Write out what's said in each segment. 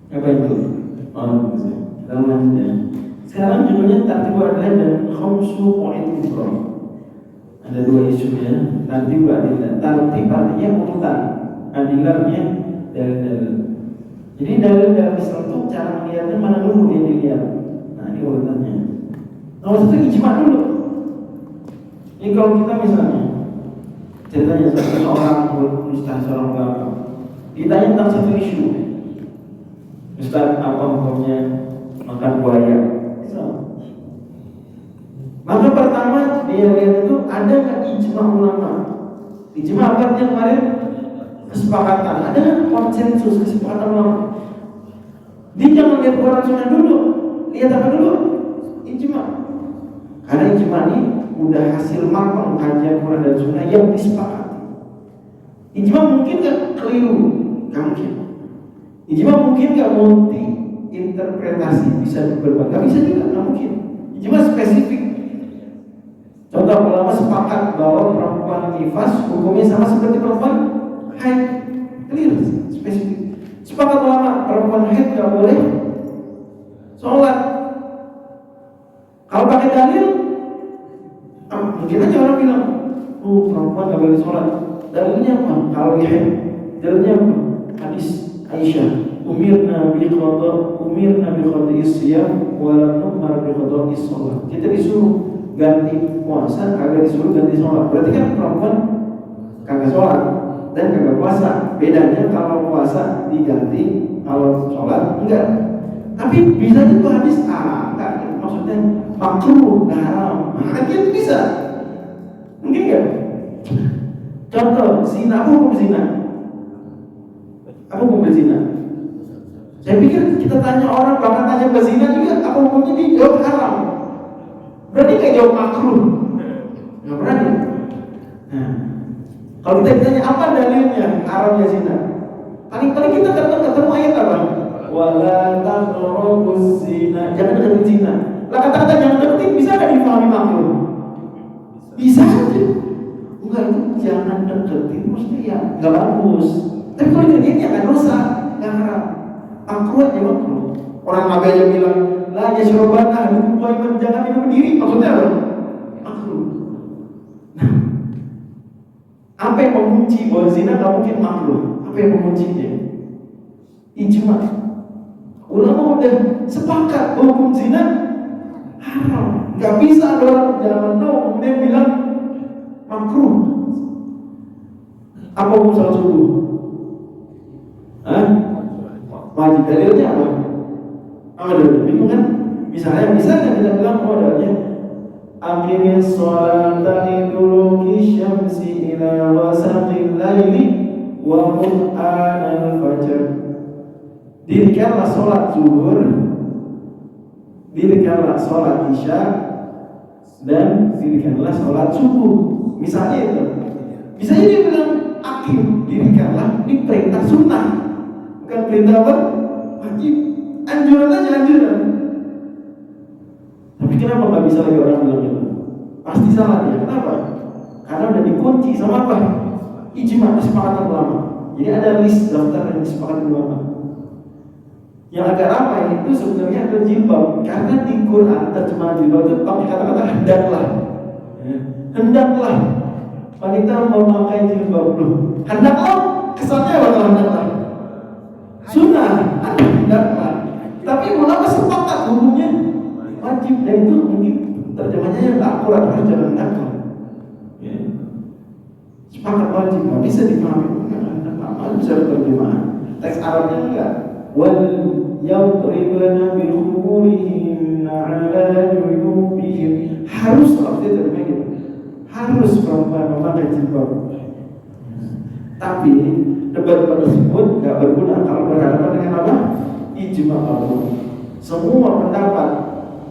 Apa itu? Oh, kita lanjutnya. Sekarang judulnya tartib adillah dan khamsu qawaid kubra. Ada dua isunya. Tartib adillah. Tartib artinya urutan, adillahnya dalil-dalil. Jadi dalil-dalil Islam itu cara melihatnya mana dulu yang dilihat. Nah ini urutannya. Nomor satu ijma dulu. Ini kalau kita misalnya ceritanya seorang ustaz, seorang ulama ditanya tentang satu isu, Ustaz apa hukumnya makan buaya? Maka pertama dia lihat itu ada nggak ijma ulama. Ijma apa yang kemarin? Kesepakatan. Ada konsensus kesepakatan ulama. Dia jangan lihat Quran Sunnah dulu. Lihat apa dulu? Ijma. Karena ijma ini udah hasil makam kajian Quran dan Sunnah yang disepakati. Ijma mungkin nggak keliru? Nggak mungkin. Ijma mungkin nggak multi interpretasi, bisa berbagai, nggak bisa juga, nggak mungkin. Ijma spesifik. Contoh ulama sepakat bahwa perempuan nifas hukumnya sama seperti perempuan haid, clear, spesifik. Sepakat ulama perempuan haid nggak boleh sholat. Kalau pakai dalil, mungkin aja orang bilang, perempuan nggak boleh sholat. Dalilnya apa? Kalau haid, dalilnya apa? Hadis Aisyah, umirna bi qada'i siyam wa lam nu'mar bi qada'i shalah. Kita disuruh ganti puasa, kagak disuruh ganti sholat. Berarti kan perempuan kagak sholat dan kagak puasa. Bedanya kalau puasa diganti, kalau sholat enggak. Tapi bisa itu hadis enggak, maksudnya makruh, haram. Nah, itu bisa. Mungkin enggak? Contoh, zina, apa hukum zina? Apa hukum zina? Saya pikir kita tanya orang, bahkan tanya ke zina juga, apa hukumnya, dia jawab haram. Berarti kayak jawab makruh. Nggak berani. Nah, kalau kita ditanya apa dalilnya haramnya zina, paling-paling kita ketemu ayat apa? Wala taqrabuz zina. Jangan deketin zina. Lah kata-kata jangan deketin bisa nggak difahami makruh? Bisa aja. Enggak, itu jangan deketin, maksudnya ya nggak bagus. Tapi kalau kerjanya nggak dosa, nggak haram. Makruh aja makruh. Orang Nabi aja bilang, la yashrabana ahadukum qa'iman, jangan minum berdiri. Maksudnya apa? Makruh. Nah, apa yang mengunci bahwa zina nggak mungkin makruh? Apa yang menguncinya? Ijma. Ulama udah sepakat bahwa hukum zina haram. Nggak bisa ada orang jangan tahu kemudian bilang makruh. Apa hukum salat subuh? Wajib. Dalilnya apa? Bingung kan? Misalnya kita bilang dalilnya aqimis sholata liduluki syamsi ila wasaqil laili wa qur'anal fajr. Dirikanlah sholat zuhur, dirikanlah sholat isya, dan dirikanlah sholat subuh. Misalnya itu. Bisa jadi bilang aqim, dirikanlah, ini perintah sunnah, bukan perintah apa? Wajib. Anjuran aja, anjuran. Tapi kenapa nggak bisa lagi orang bilang itu? Pasti salah dia. Kenapa? Karena udah dikunci sama apa? Ijma, kesepakatan ulama. Jadi ada list daftar yang disepakati ulama. Yang agak ramai itu sebenarnya ada jilbab. Karena di Quran terjemahan jilbab itu pakai kata-kata hendaklah. Hendaklah wanita memakai jilbab. Hendaklah, kesannya apa kalau hendaklah? Sunnah, hendaklah. Tapi ulama sepakat hukumnya wajib, dan itu mungkin terjemahnya yang tak akurat, harus jangan hendaklah. Sepakat wajib, nggak bisa dipahami. Nggak bisa terjemahan. Teks Arabnya enggak. Wal yadribna bi khumurihinna 'ala juyubihim. Harus artinya terjemah gitu. Harus perempuan memakai jilbab. Tapi debat-debat tersebut nggak berguna kalau berhadapan dengan apa? Ijma Allah. Semua pendapat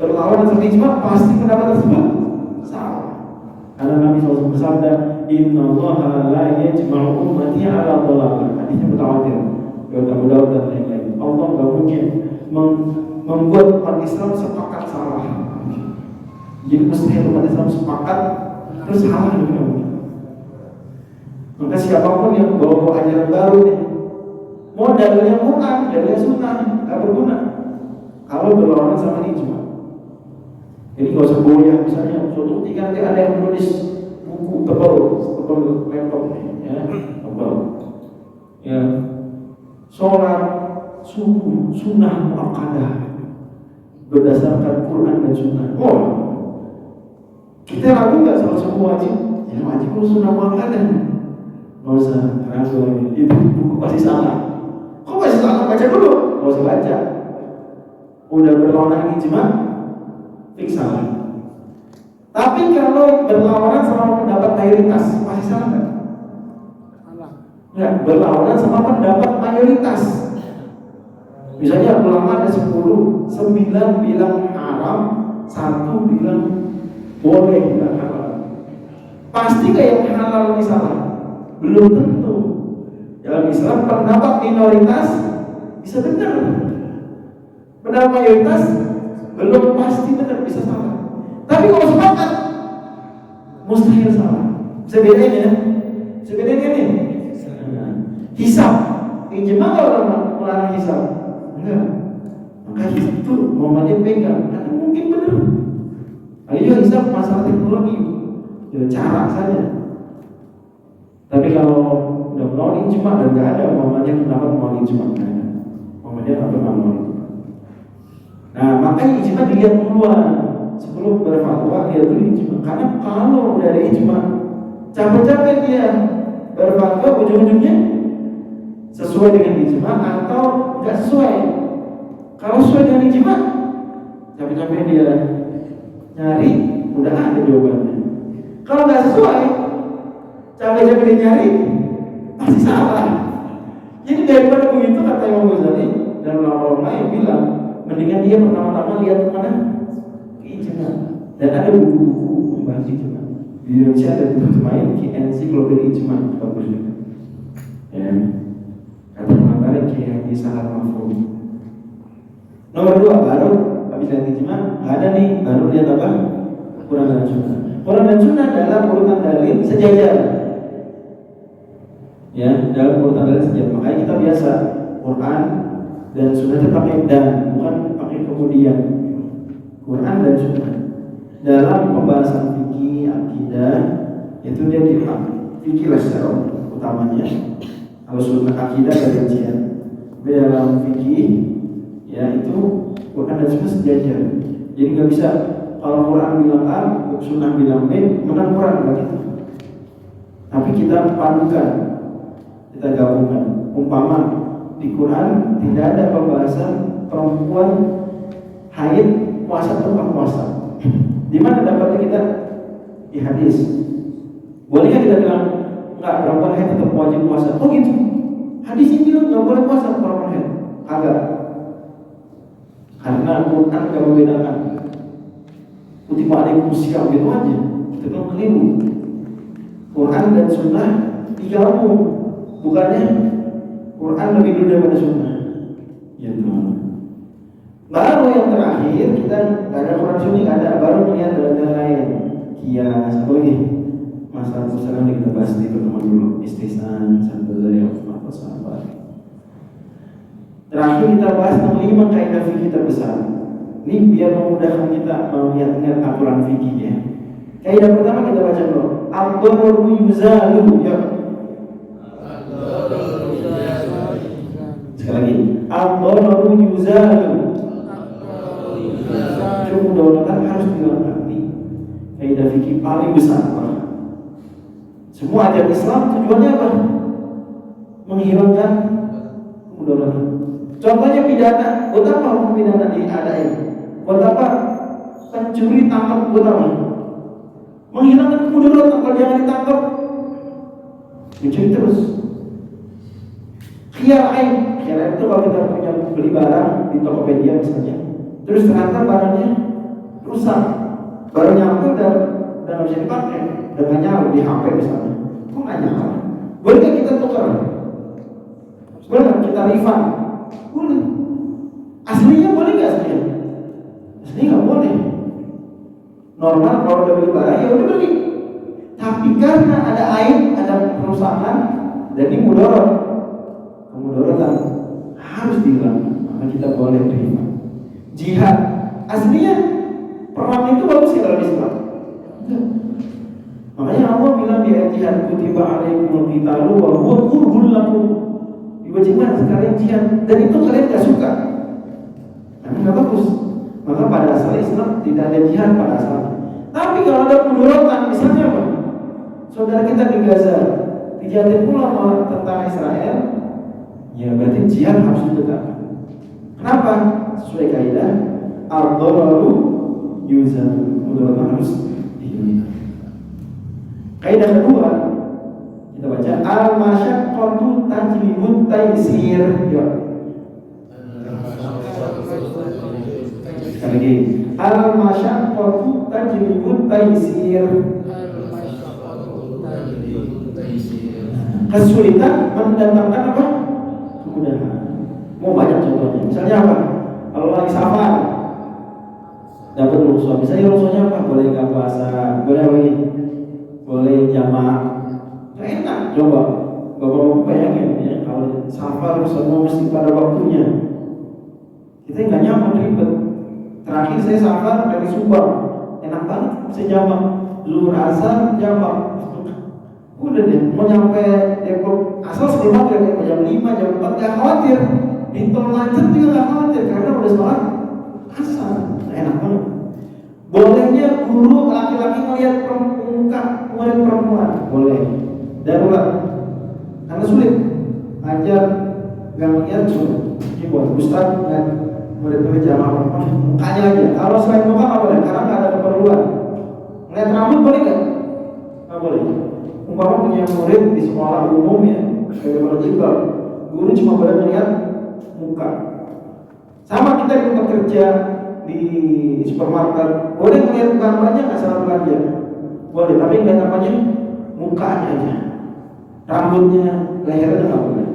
berlawanan sama ijma, pasti pendapat tersebut salah. Karena Nabi SAW bersabda, Inna Allah la yajma'u ummati ala dhalalah. Hadisnya mutawatir, riwayat Abu Dawud dan lain-lain. Allah nggak mungkin membuat umat Islam sepakat salah. Jadi mesti umat Islam sepakat terus salah juga. Maka siapapun yang bawa ajaran baru nih, Mau dalilnya Quran, dalilnya Sunnah, nggak berguna kalau berlawanan sama ijma. Jadi nggak usah goyah, misalnya suatu ketika nanti ada yang menulis buku tebal laptop ya, tebal ya, sholat subuh sunnah muakkadah berdasarkan Quran dan Sunnah. Oh, kita ragu nggak sama subuh wajib? Ya wajib lu sunnah muakkadah. Nggak usah ragu, itu buku pasti salah. Kok pasti salah? Baca dulu. Nggak usah baca. Udah berlawanan ijma, fix salah. Tapi kalau berlawanan sama pendapat mayoritas, pasti salah nggak? Nggak, berlawanan sama pendapat mayoritas. Misalnya ulama ada 10, 9 bilang haram, 1 bilang boleh, bilang halal. Pasti kayak yang halal ini salah? Belum tentu. Dalam Islam pendapat minoritas bisa benar. Pendapat mayoritas belum pasti benar, bisa salah. Tapi kalau sepakat mustahil salah. Bisa bedain ya? Bisa bedain ini? Hisab. Ijma kalau melarang hisab? Enggak. Maka hisab itu Muhammadiyah pegang. Nanti mungkin benar. Ayo hisab masalah teknologi. Ya cara saja. Tapi kalau udah mau ijma dan nggak ada Muhammadiyah pendapat mau ijma, Muhammadiyah nggak pernah mau ijma. Nah makanya ijma dilihat duluan sebelum berfatwa, dia dulu ijma. Karena kalau udah ada ijma, capek-capek dia berfatwa ujung-ujungnya sesuai dengan ijma atau nggak sesuai. Kalau sesuai dengan ijma, capek-capek dia nyari, udah ada jawabannya. Kalau nggak sesuai, capek-capek dia nyari, pasti salah. Jadi daripada begitu kata Imam Ghazali dan ulama-ulama yang bilang, mendingan dia pertama-tama lihat mana ijma. Dan ada buku-buku membahas ijma. Di Indonesia ada buku main Ensiklopedia Ijma, bagus juga. Ya. Kata pengantarnya Kiai Haji Sahal Mahfud. Nomor 2 baru habis lihat ijma, nggak ada nih, baru lihat apa? Quran dan Sunnah. Quran dan Sunnah dalam urutan dalil sejajar. Ya, dalam urutan dalil sejajar. Makanya kita biasa Quran dan Sunnah itu pakai dan, bukan pakai kemudian. Quran dan Sunnah dalam pembahasan fikih, akidah itu dia dipakai. Fikih lah secara utamanya. Kalau Sunnah akidah dan rincian. Dalam fikih ya itu Quran dan Sunnah sejajar. Jadi nggak bisa kalau Quran bilang A, Sunnah bilang B, menang Quran nggak gitu. Tapi kita padukan, kita gabungkan. Umpama di Quran tidak ada pembahasan perempuan haid puasa atau puasa. Di mana dapatnya kita? Di hadis. Bolehkah kita bilang nggak, perempuan haid tetap wajib puasa? Oh gitu. Hadisnya bilang nggak boleh puasa perempuan haid. Agak. Karena Quran nggak membedakan. Kutiba alaikum syiyam gitu aja. Kita bilang keliru. Quran dan Sunnah digabung. Bukannya Quran lebih dulu daripada Sunnah. Ya teman. Baru yang terakhir kita nggak ada Quran Sunnah, nggak ada. Baru melihat dalil lain. Kias, apa lagi? Masalah sekarang kita bahas di pertemuan dulu. Istisna, satu dari apa sahabat. Terakhir kita bahas tentang 5 kaidah fikih terbesar. Ini biar memudahkan kita melihat aturan fikih ya. Kaidah pertama kita baca dulu. Ad-dararu yuzalu ya. Sekali lagi. Ad-dararu yuzalu. Kemudaratan harus dilengkapi. Kaidah fikih paling besar. Semua ajaran Islam tujuannya apa? Menghilangkan kemudaratan. Contohnya pidana. Buat apa hukum pidana diadain? Buat apa pencuri tangkap? Buat apa? Menghilangkan kemudaratan. Kalau jangan ditangkap, mencuri terus. Khiyar aib itu kalau kita punya beli barang di Tokopedia misalnya, terus ternyata barangnya rusak, baru nyampe dan nggak bisa dipakai, dengan nyala di HP misalnya, kok nggak nyala? Boleh nggak kita tukar? Boleh nggak kita refund? Boleh. Aslinya boleh nggak aslinya? Aslinya nggak boleh. Normal kalau udah beli barang ya udah beli. Tapi karena ada aib, ada kerusakan, jadi mudarat, kemudaratan. harus dihilangkan, maka kita boleh terima. Jihad aslinya perang itu bagus ya dalam Islam. Makanya Allah bilang di ayat jihad, kutiba alaikumul qitalu wa huwa kurhun lakum, diwajibkan sekalian jihad, dan itu kalian gak suka, nah gak bagus. Maka pada asal Islam tidak ada jihad pada asalnya. Tapi kalau ada mudorotan, misalnya apa? Saudara kita di Gaza dijatuhin pula sama tentara Israel, ya berarti jihad harus ditegakkan. Kenapa? Sesuai kaidah al-dararu yuzal, mudorotan harus dihilangkan. Kaidah kedua kita baca al-masyaqqatu tajlibut taysir. Ya. Sekali lagi, al-masyaqqatu tajlibut taysir. Kesulitan mendatangkan apa? Kemudahan. Mau banyak contohnya. Misalnya apa? Kalau lagi safar dapat rukhsah. Misalnya rukhsahnya apa? Boleh nggak puasa? Boleh apa ini? Boleh jamak. Nggak enak. Coba bapak-bapak bayangin ya, kalau safar semua mesti pada waktunya. Kita nggak nyaman, ribet. Terakhir saya safar dari Subang, enak banget, bisa jamak. Zuhur asar jamak. Udah deh, mau nyampe Depok asal sebelum maghrib, mau jam 5, jam 4 gak khawatir. Di tol macet juga gak khawatir karena udah sholat asar. Enak banget. Bolehnya guru laki-laki ngeliat muka murid perempuan, boleh. Darurat, karena sulit ajar gak ngeliat sulit. Ini buat ustaz dan murid-murid jamaah perempuan mukanya aja. Kalau selain muka gak boleh, karena gak ada keperluan. Ngeliat rambut boleh gak? Gak boleh. Umpama punya murid di sekolah umum ya, kayak jilbab, guru cuma boleh melihat muka. Sama kita di tempat kerja, di supermarket, boleh melihat gambarnya nggak salah belanja, boleh, tapi nggak namanya mukanya aja, rambutnya, lehernya nggak boleh.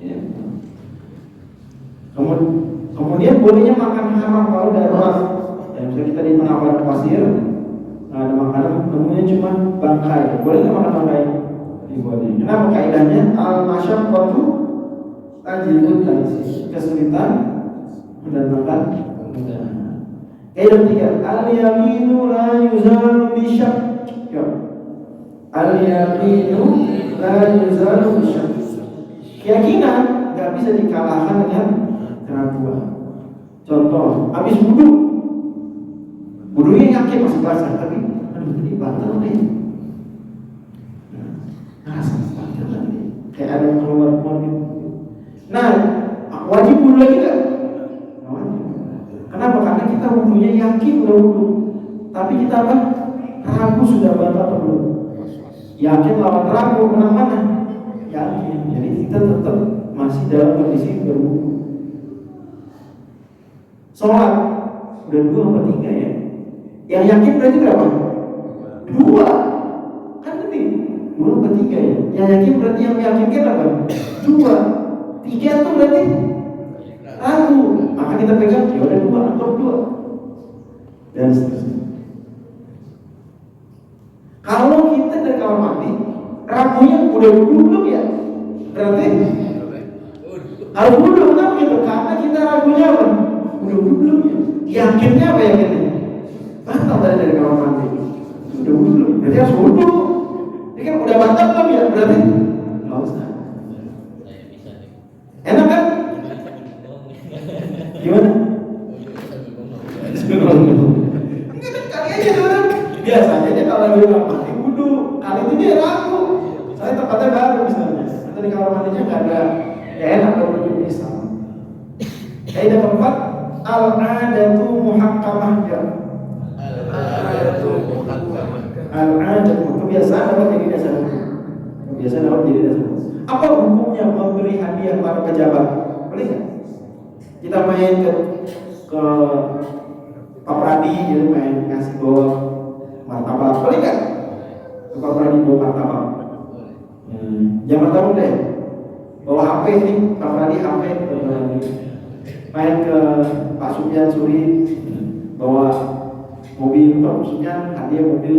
Ya. Kemudian bolehnya makan haram kalau darurat. Ya, misalnya kita di tengah padang pasir, nah, ada makanan, namanya cuma bangkai. Boleh nggak makan bangkai? Boleh. Kenapa? Kaidahnya al-masyaqqatu tajlibut taysir, kesulitan mendatangkan kemudahan. Kaidah ketiga, al-yaminu la yuzalu bisyak. Al-yaminu la yuzalu bisyak. Keyakinan nggak bisa dikalahkan dengan keraguan. Contoh, habis wudunya yakin masih basah, tapi aduh ini batal deh. Rasa batal lagi. Kayak ada yang keluar gitu. Nah, wajib wudu lagi nggak? Wajib. Kenapa? Karena kita wudunya yakin udah wudu, tapi kita apa? Ragu sudah batal atau belum? Yakin lawan ragu, menang mana? Yakin. Jadi kita tetap masih dalam kondisi berwudu. Sholat udah 2 apa 3 ya? Yang yakin berarti berapa? 2. Kan ini 2 apa 3 ya? Yang yakin berarti yang meyakinkan apa? 2. 3 itu berarti ragu. Maka kita pegang ya udah 2 atau 2. Dan seterusnya. Kalau kita dari kamar mandi, ragunya udah wudu belum ya? Berarti harus wudu, kenapa gitu? Karena kita ragunya apa? Udah wudu belum ya? Yakinnya apa yakinnya? Batal dari kamar mandi. Udah wudu belum? Berarti harus wudu. Ini kan udah batal belum ya? Berarti nggak usah. Enak kan? Gimana? Enggak kan kali aja orang. Biasanya kalau di kamar mandi wudu, kali ini dia ragu. Saya tempatnya baru misalnya. Atau di kamar mandinya nggak ada. Ya enak kalau wudu bisa. Kaidah keempat, al-'adatu muhakkamah. Al-'adatu, kebiasaan dapat jadi dasar. Kebiasaan dapat jadi dasar. Apa hukumnya memberi hadiah para pejabat? Boleh nggak? Kita main ke Pak Pradi, jadi main ngasih bawa martabak. Boleh nggak? Ke Pak Pradi bawa martabak. Jangan martabak deh. Bawa HP nih, Pak Pradi HP. Main ke Pak Sufyan Suri, bawa mobil, Pak Sufyan hadiah mobil.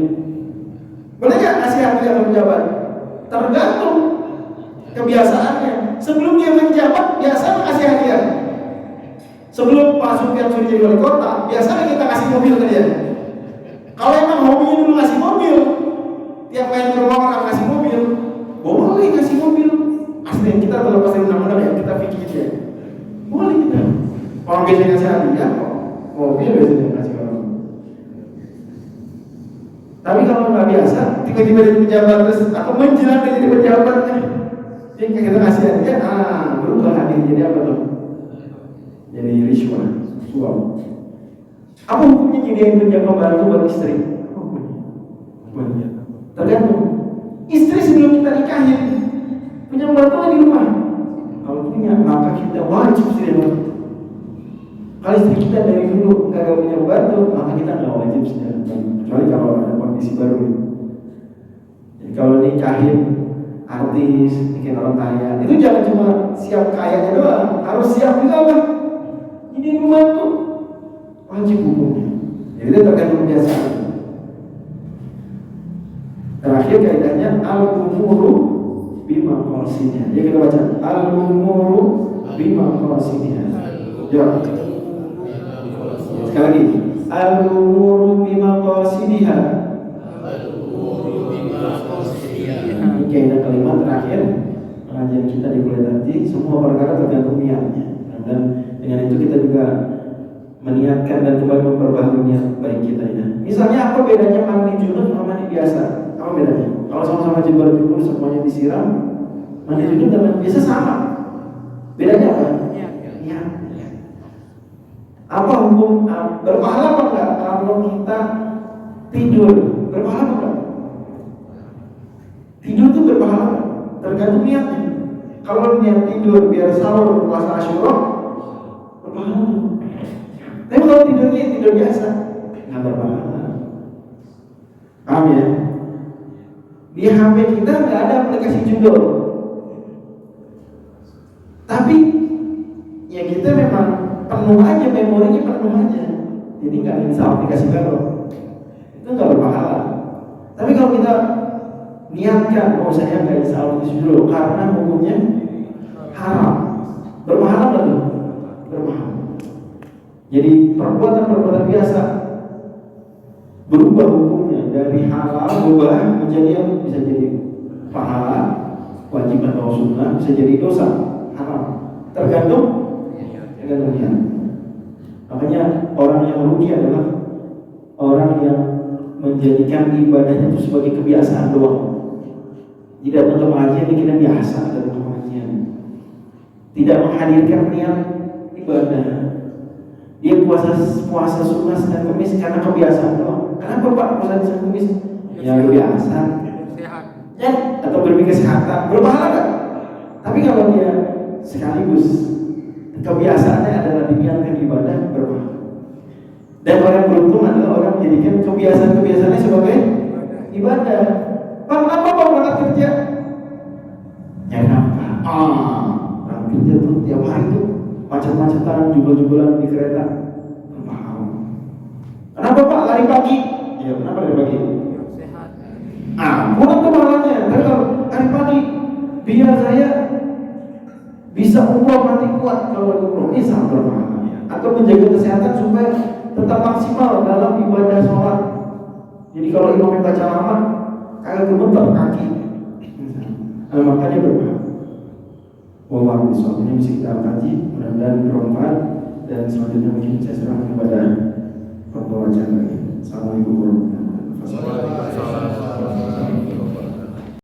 Boleh nggak kasih hadiah ke pejabat? Tergantung kebiasaannya. sebelum dia menjabat biasa kasih hadiah. Sebelum Pak Sufyan sudah jadi wali kota, biasanya kita kasih mobil ke dia. Kalau emang hobinya dulu ngasih mobil, tiap main ke rumah orang kasih mobil, boleh kasih mobil. Asli kita terlepas dari undang-undang ya, kita pikir ya. Boleh kita. Orang biasanya kasih hadiah kok, mobil biasanya kasih orang. Tapi kalau nggak biasa, tiba-tiba jadi pejabat terus, atau menjelang jadi pejabat, dia kita kasih hadiah, berubah hadiah jadi apa tuh? Jadi riswah, suap. Apa hukumnya nyediain kerja pembantu buat istri? Tergantung. Istri sebelum kita nikahin punya pembantu di rumah. Kalau punya, maka kita wajib sedia pembantu. Kalau istri kita dari dulu nggak punya pembantu, maka kita nggak wajib sedia pembantu. Kecuali kalau ada kondisi baru. Jadi kalau nikahin artis, nikahin orang kaya, itu jangan cuma siap kayanya doang, harus siap juga lah. Ini pembantu wajib hukumnya. Jadi itu tergantung kebiasaan. Terakhir kaidahnya al-umuru bima qasidiha. Ya kita baca al-umuru bima qasidiha. Ya. Sekali lagi al-umuru bima qasidiha. Ini kaidah kalimat terakhir pengajian kita di bulan nanti. Semua perkara tergantung niatnya. Dan dengan itu kita juga meniatkan dan kembali memperbaharui niat baik kita ya. Misalnya apa bedanya mandi junub sama mandi biasa? Apa bedanya? Kalau sama-sama jemur semuanya disiram, mandi junub dan mandi biasa sama. Bedanya apa? Niat. Apa hukum berpahala apa enggak kalau kita tidur? Berpahala apa enggak? Tidur itu berpahala tergantung niatnya. Kalau niat tidur biar sahur puasa Asyura, berpahala. Tapi kalau tidurnya tidur biasa, nggak berpahala. Paham ya? Di HP kita nggak ada aplikasi judul, tapi ya kita memang penuh aja, memorinya penuh aja. Jadi nggak bisa aplikasi baru, itu nggak berpahala. Tapi kalau kita niatkan, oh saya nggak bisa aplikasi judul karena hukumnya haram, berpahala nggak tuh? Berpahala. Jadi perbuatan-perbuatan biasa berubah hukumnya dari halal berubah menjadi yang bisa jadi pahala wajib atau sunnah, bisa jadi dosa haram, tergantung niat. Makanya orang yang merugi adalah orang yang menjadikan ibadahnya itu sebagai kebiasaan doang. Tidak datang ke pengajian dikira biasa datang ke pengajian, tidak menghadirkan niat ibadah. Dia puasa sunnah Senin Kemis karena kebiasaan doang. Kenapa Pak puasa Senin Kemis? Ya biasa. Ya, atau demi kesehatan. Berpahala kan? Tapi kalau dia sekaligus kebiasaannya adalah diniatkan ibadah, berpahala. Dan orang beruntung adalah orang menjadikan kebiasaan-kebiasaannya sebagai ibadah. Pak, kenapa Pak berangkat kerja? Ya kenapa? Orang kerja tuh tiap hari tuh macet-macetan, jubel-jubelan di kereta. Kenapa Pak lari pagi? Ya kenapa lari pagi? Sehat. Bukan kemalannya. Tapi kalau lari pagi, biar saya bisa umroh mati kuat kalau lagi umroh. Ini sangat berpahala. Atau menjaga kesehatan supaya tetap maksimal dalam ibadah sholat. Jadi kalau imam baca lama, kagak gemeter kaki. Makanya berpahala. Wallahu a'lam. Ini mesti kita kaji, mudah-mudahan bermanfaat. Dan selanjutnya mungkin saya serahkan kepada pembawa acara. Assalamualaikum warahmatullahi wabarakatuh.